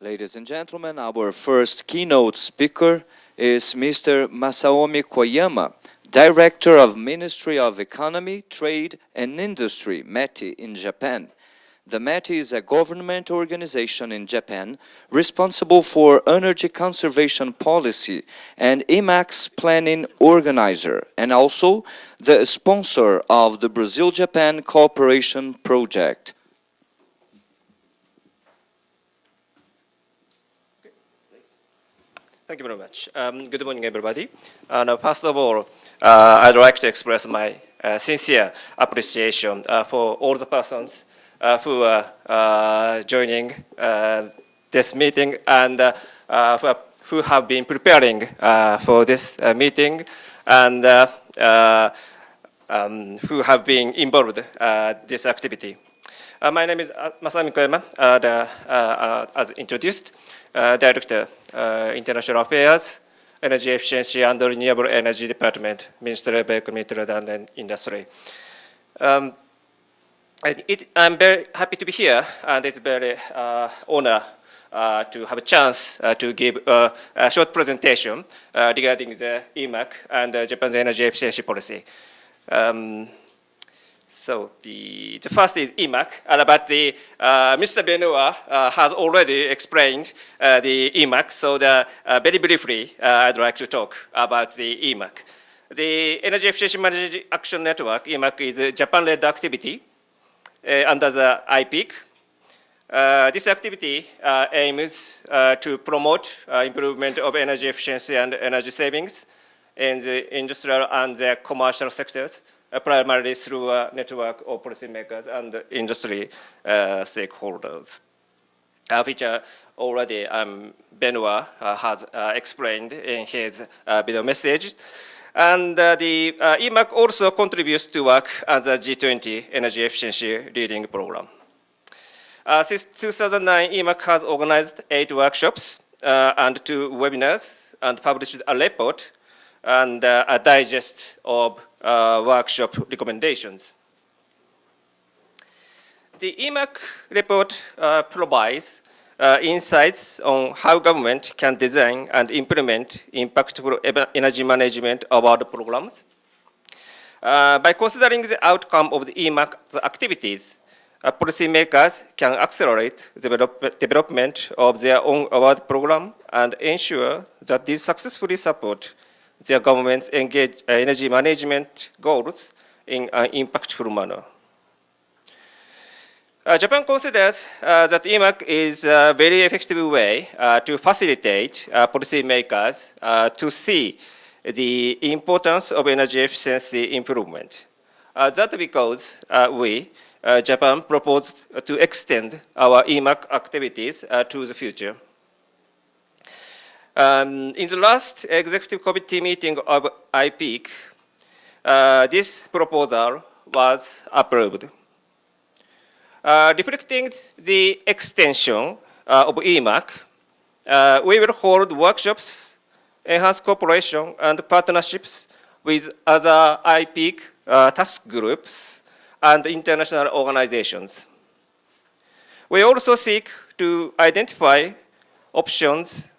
Ladies and gentlemen, our first keynote speaker is Mr. Masaomi Koyama, Director of Ministry of Economy, Trade and Industry, METI, in Japan. The METI is a government organization in Japan responsible for energy conservation policy and EMAK's planning organizer, and also the sponsor of the Brazil-Japan Cooperation Project. Thank you very much. Good morning, everybody. First of all, I'd like to express my sincere appreciation for all the persons who are joining this meeting and who have been preparing for this meeting and who have been involved in this activity. My name is Masaomi Koyama, as introduced, Director, International Affairs, Energy Efficiency and Renewable Energy Department, Ministry of Economy, Trade and Industry. I'm very happy to be here, and it's very honor to have a chance to give a short presentation regarding the EMAK and Japan's energy efficiency policy. So the first is EMAK, but Mr. Benoit has already explained the EMAK, so very briefly I'd like to talk about the EMAK. The Energy Efficiency Management Action Network, EMAK, is a Japan-led activity under the IPEAK. This activity aims to promote improvement of energy efficiency and energy savings in the industrial and the commercial sectors, primarily through a network of policymakers and industry stakeholders, which already Benoit has explained in his video message. And the EMAK also contributes to work as a G20 Energy Efficiency Leading Program. Since 2009, EMAK has organized 8 workshops and 2 webinars and published a report and a digest of workshop recommendations. The EMAK report provides insights on how government can design and implement impactful energy management of our programs. By considering the outcome of the EMAK activities, policymakers can accelerate the development of their own award program and ensure that these successfully support their government's energy management goals in an impactful manner. Japan considers that EMAK is a very effective way to facilitate policymakers to see the importance of energy efficiency improvement. That's because Japan proposed to extend our EMAK activities to the future. In the last executive committee meeting of IPEAK, this proposal was approved. Reflecting the extension of EMAK, we will hold workshops, enhance cooperation and partnerships with other IPEAK task groups and international organizations. We also seek to identify options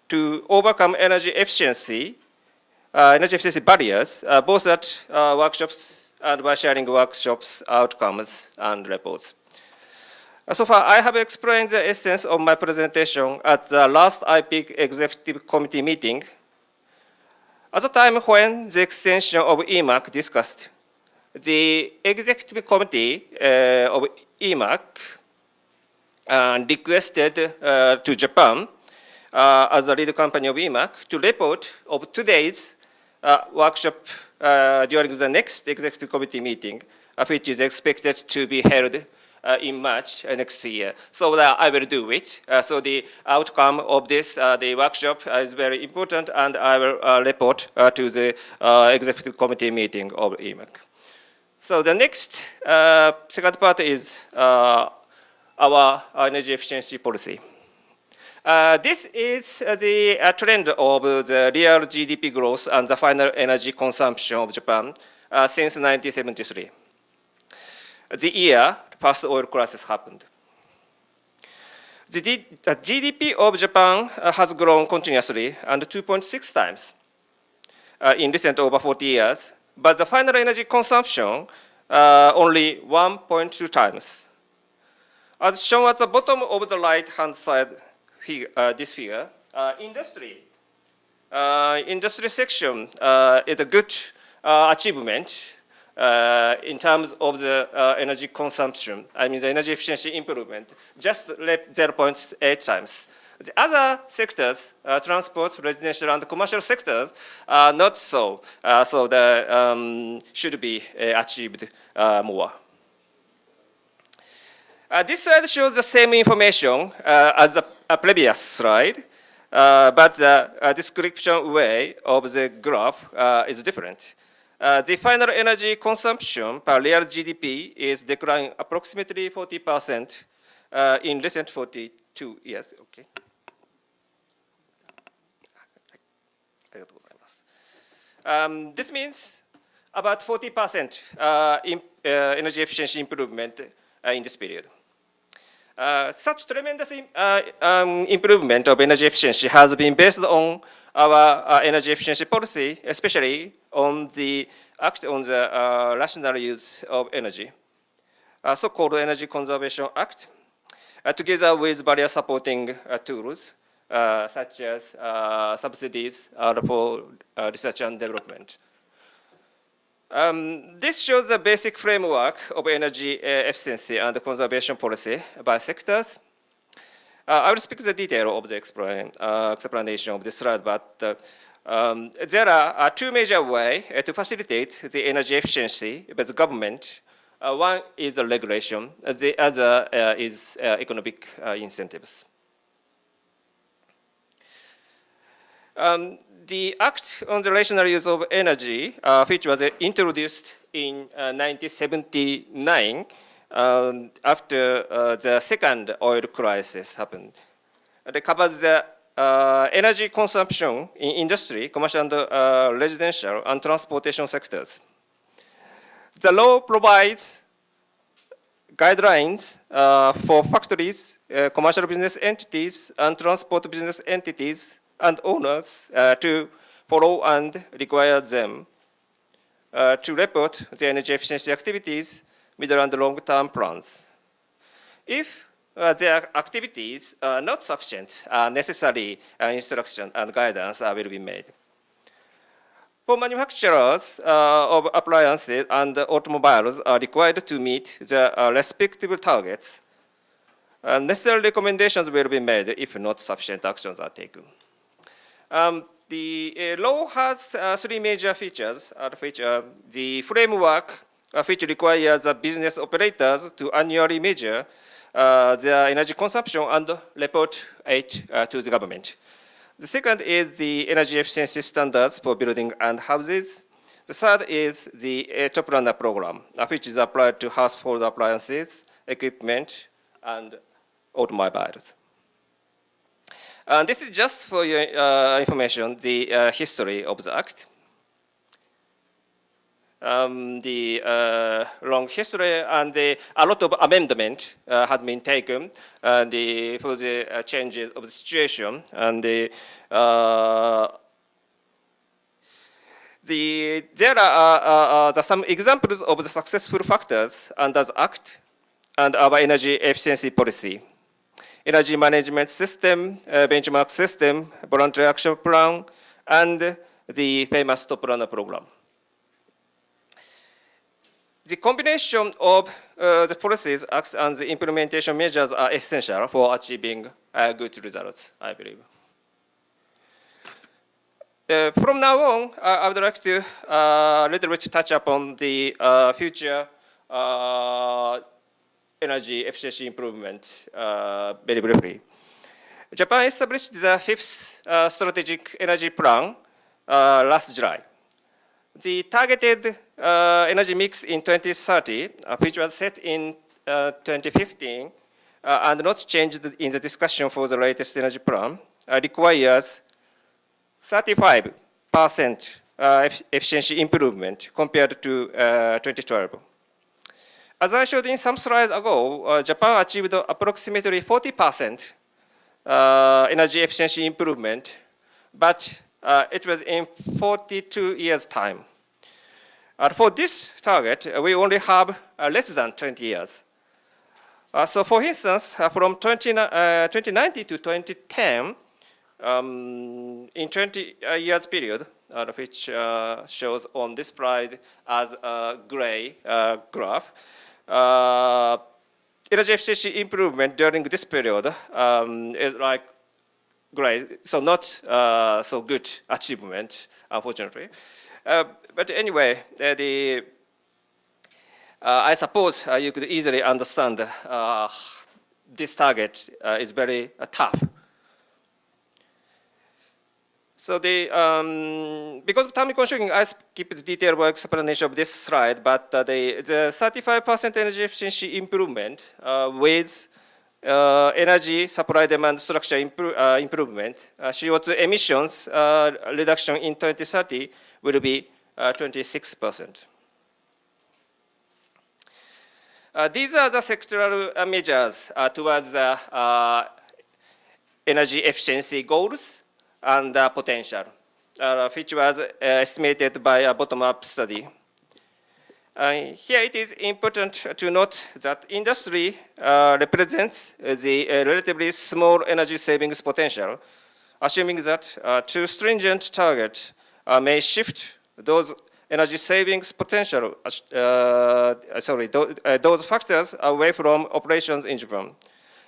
to overcome energy efficiency barriers, both at workshops and by sharing workshops outcomes and reports. So far, I have explained the essence of my presentation at the last IPEAK Executive Committee meeting. At the time when the extension of EMAK discussed, the Executive Committee of EMAK requested to Japan as a lead company of EMAK to report of today's workshop during the next Executive Committee meeting, which is expected to be held in March next year. So I will do it. So the outcome of this the workshop is very important, and I will report to the Executive Committee meeting of EMAK. So the next second part is our energy efficiency policy. This is the trend of the real GDP growth and the final energy consumption of Japan since 1973. The year first oil crisis happened. The GDP of Japan has grown continuously and 2.6 times in recent over 40 years, but the final energy consumption only 1.2 times. As shown at the bottom of the right-hand side, this figure, industry section is a good achievement in terms of the energy consumption. I mean the energy efficiency improvement, just 0.8 times. The other sectors, transport, residential, and commercial sectors, are not so. So the should be achieved more. This slide shows the same information as the previous slide, but the description way of the graph is different. The final energy consumption per real GDP is declining approximately 40% in recent 42 years. Okay. This means about 40% energy efficiency improvement in this period. Such tremendous improvement of energy efficiency has been based on our energy efficiency policy, especially on the act on the rational use of energy, so-called Energy Conservation Act, together with various supporting tools, such as subsidies for research and development. This shows the basic framework of energy efficiency and conservation policy by sectors. I will speak the detail of the explanation of this slide, but there are two major ways to facilitate the energy efficiency by the government. One is the regulation, the other is economic incentives. The Act on the Rational Use of Energy, which was introduced in 1979 after the second oil crisis happened. It covers the energy consumption in industry, commercial and residential, and transportation sectors. The law provides guidelines for factories, commercial business entities, and transport business entities and owners to follow and require them to report the energy efficiency activities, middle and long-term plans. If their activities are not sufficient, necessary instruction and guidance will be made. For manufacturers of appliances and automobiles are required to meet the respective targets. Necessary recommendations will be made if not sufficient actions are taken. The law has three major features, which the framework, which requires business operators to annually measure their energy consumption and report it to the government. The second is the energy efficiency standards for buildings and houses. The third is the Top Runner program, which is applied to household appliances, equipment, and automobiles. This is just for your information, the history of the Act. The long history and a lot of amendment has been taken for the changes of the situation. And there are some examples of the successful factors under the Act and our energy efficiency policy. Energy management system, benchmark system, voluntary action plan, and the famous Top Runner program. The combination of the policies, acts, and the implementation measures are essential for achieving good results, I believe. From now on, I would like to a little bit touch upon the future energy efficiency improvement very briefly. Japan established the fifth strategic energy plan last July. The targeted energy mix in 2030, which was set in 2015 and not changed in the discussion for the latest energy plan, requires 35% efficiency improvement compared to 2012. As I showed in some slides ago, Japan achieved approximately 40% energy efficiency improvement, but it was in 42 years' time. For this target, we only have less than 20 years. So for instance, from 2090 to 2010, in 20 years period, which shows on this slide as a gray graph, energy efficiency improvement during this period is like gray, so not so good achievement, unfortunately. But anyway, I suppose you could easily understand this target is very tough. So because of time consuming, I skip the detailed explanation of this slide, but the 35% energy efficiency improvement with energy supply demand structure improvement, CO2 emissions reduction in 2030 will be 26%. These are the sectoral measures towards the energy efficiency goals and potential, which was estimated by a bottom-up study. Here it is important to note that industry represents the relatively small energy savings potential, assuming that too stringent targets may shift those energy savings potential, those factors away from operations in Japan.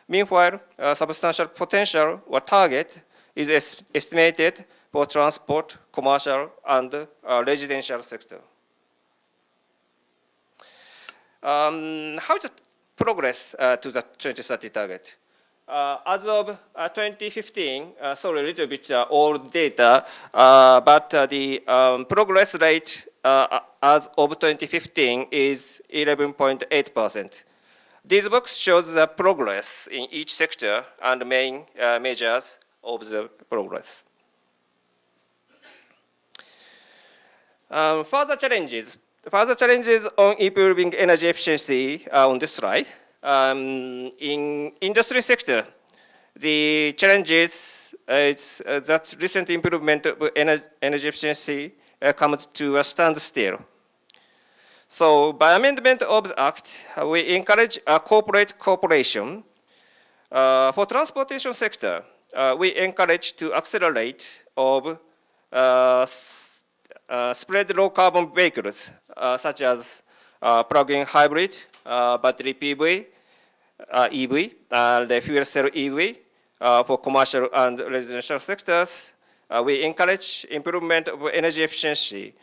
Meanwhile, substantial potential or target is estimated for transport, commercial, and residential sector. How is the progress to the 2030 target? As of 2015, sorry, a little bit old data, but the progress rate as of 2015 is 11.8%. This box shows the progress in each sector and the main measures of the progress. Further challenges on improving energy efficiency on this slide. In industry sector, the challenges is that recent improvement of energy efficiency comes to a standstill. So by amendment of the Act, we encourage corporate cooperation. For transportation sector, we encourage to accelerate of spread low carbon vehicles, such as plug-in hybrid, battery PV, EV, and the fuel cell EV for commercial and residential sectors. We encourage improvement of energy efficiency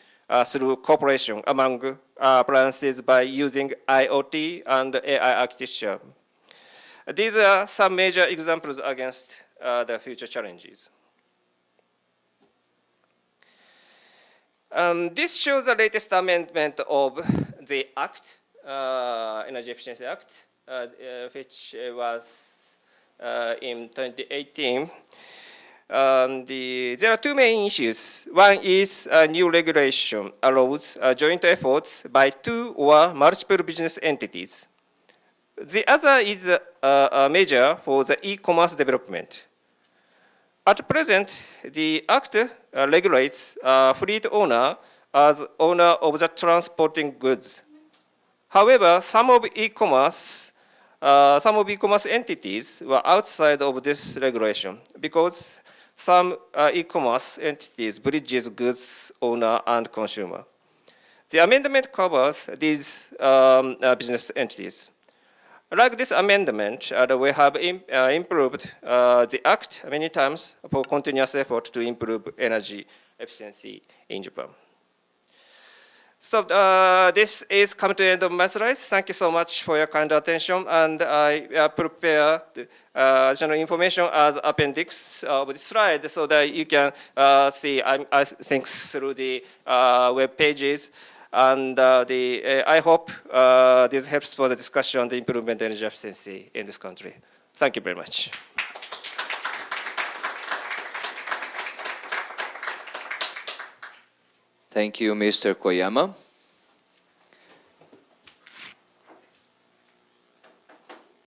through cooperation among appliances by using IoT and AI architecture. These are some major examples against the future challenges. This shows the latest amendment of the Act, Energy Efficiency Act, which was in 2018. There are two main issues. One is a new regulation allows joint efforts by two or multiple business entities. The other is a measure for the e-commerce development. At present, the Act regulates fleet owner as owner of the transporting goods. However, some of e-commerce entities were outside of this regulation because some e-commerce entities bridges goods owner and consumer. The amendment covers these business entities. Like this amendment, we have improved the Act many times for continuous effort to improve energy efficiency in Japan. So this is come to the end of my slides. Thank you so much for your kind attention, and I prepare general information as appendix of the slide so that you can see, I think, through the web pages. And I hope this helps for the discussion on the improvement energy efficiency in this country. Thank you very much. Thank you, Mr. Koyama.